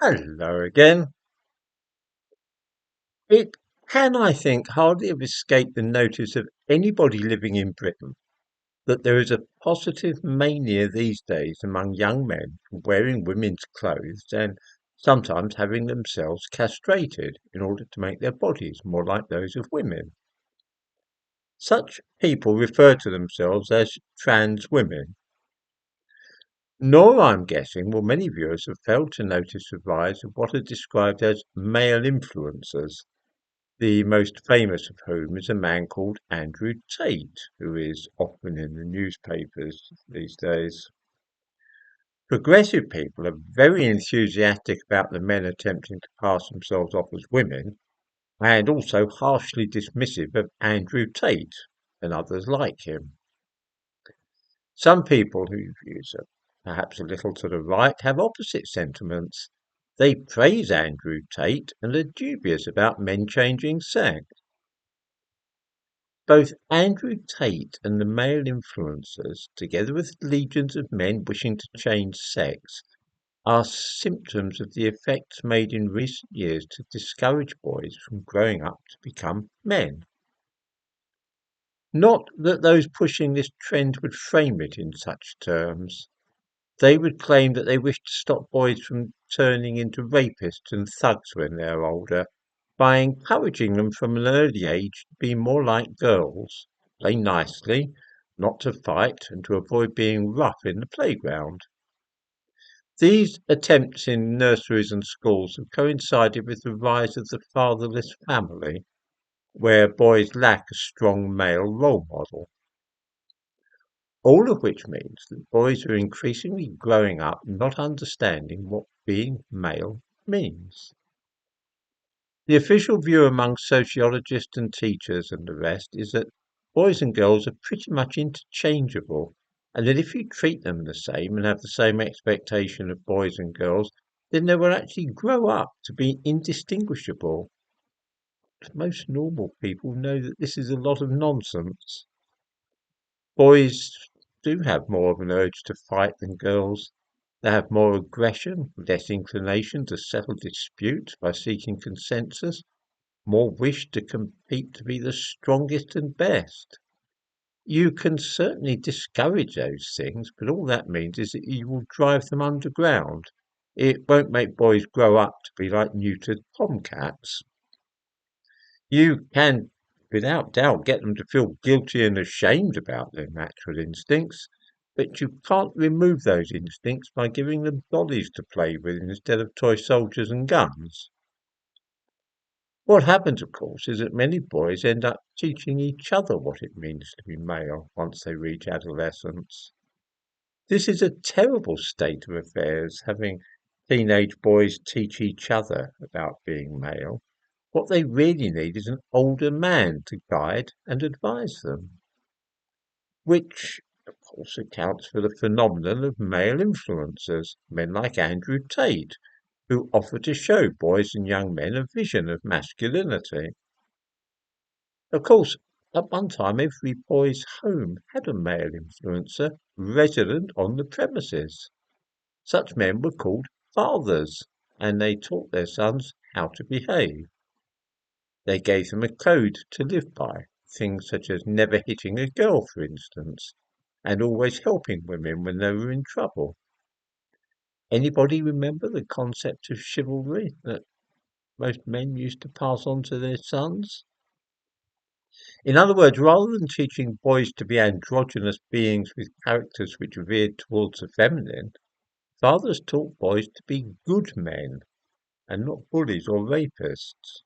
Hello again. It can, I think, hardly have escaped the notice of anybody living in Britain that there is a positive mania these days among young men for wearing women's clothes and sometimes having themselves castrated in order to make their bodies more like those of women. Such people refer to themselves as trans women. Nor, I'm guessing, will many viewers have failed to notice the rise of what are described as male influencers, the most famous of whom is a man called Andrew Tate, who is often in the newspapers these days. Progressive people are very enthusiastic about the men attempting to pass themselves off as women, and also harshly dismissive of Andrew Tate and others like him. Some people whose views are perhaps a little to the right have opposite sentiments. They praise Andrew Tate and are dubious about men changing sex. Both Andrew Tate and the male influencers, together with legions of men wishing to change sex, are symptoms of the efforts made in recent years to discourage boys from growing up to become men. Not that those pushing this trend would frame it in such terms. They would claim that they wish to stop boys from turning into rapists and thugs when they are older by encouraging them from an early age to be more like girls, play nicely, not to fight, and to avoid being rough in the playground. These attempts in nurseries and schools have coincided with the rise of the fatherless family, where boys lack a strong male role model. All of which means that boys are increasingly growing up not understanding what being male means. The official view among sociologists and teachers and the rest is that boys and girls are pretty much interchangeable, and that if you treat them the same and have the same expectation of boys and girls, then they will actually grow up to be indistinguishable. Most normal people know that this is a lot of nonsense. Boys do have more of an urge to fight than girls. They have more aggression, less inclination to settle disputes by seeking consensus, more wish to compete to be the strongest and best. You can certainly discourage those things, but all that means is that you will drive them underground. It won't make boys grow up to be like neutered tomcats. You can, without doubt, get them to feel guilty and ashamed about their natural instincts, but you can't remove those instincts by giving them dollies to play with instead of toy soldiers and guns. What happens, of course, is that many boys end up teaching each other what it means to be male once they reach adolescence. This is a terrible state of affairs, having teenage boys teach each other about being male. What they really need is an older man to guide and advise them, which, of course, accounts for the phenomenon of male influencers, men like Andrew Tate, who offer to show boys and young men a vision of masculinity. Of course, at one time every boy's home had a male influencer resident on the premises. Such men were called fathers, and they taught their sons how to behave. They gave them a code to live by, things such as never hitting a girl, for instance, and always helping women when they were in trouble. Anybody remember the concept of chivalry that most men used to pass on to their sons? In other words, rather than teaching boys to be androgynous beings with characters which veered towards the feminine, fathers taught boys to be good men and not bullies or rapists.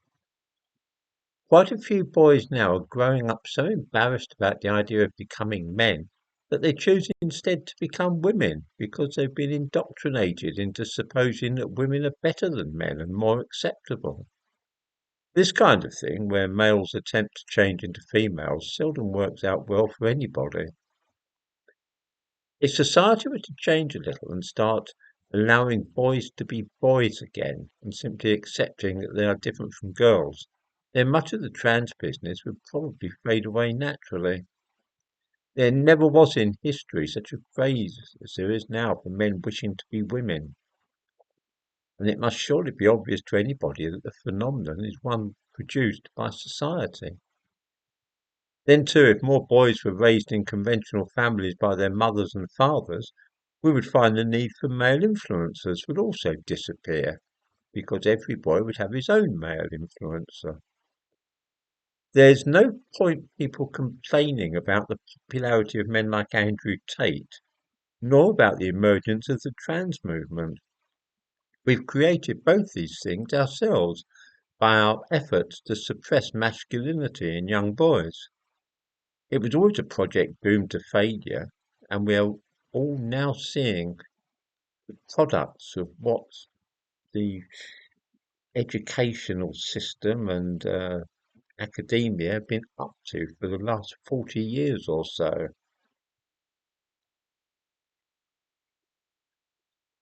Quite a few boys now are growing up so embarrassed about the idea of becoming men that they choose instead to become women because they've been indoctrinated into supposing that women are better than men and more acceptable. This kind of thing, where males attempt to change into females, seldom works out well for anybody. If society were to change a little and start allowing boys to be boys again and simply accepting that they are different from girls, then much of the trans business would probably fade away naturally. There never was in history such a craze as there is now for men wishing to be women. and it must surely be obvious to anybody that the phenomenon is one produced by society. Then, too, if more boys were raised in conventional families by their mothers and fathers, we would find the need for male influencers would also disappear, because every boy would have his own male influencer. There's no point people complaining about the popularity of men like Andrew Tate, nor about the emergence of the trans movement. We've created both these things ourselves by our efforts to suppress masculinity in young boys. It was always a project doomed to failure, and we are all now seeing the products of what the educational system and academia have been up to for the last 40 years or so.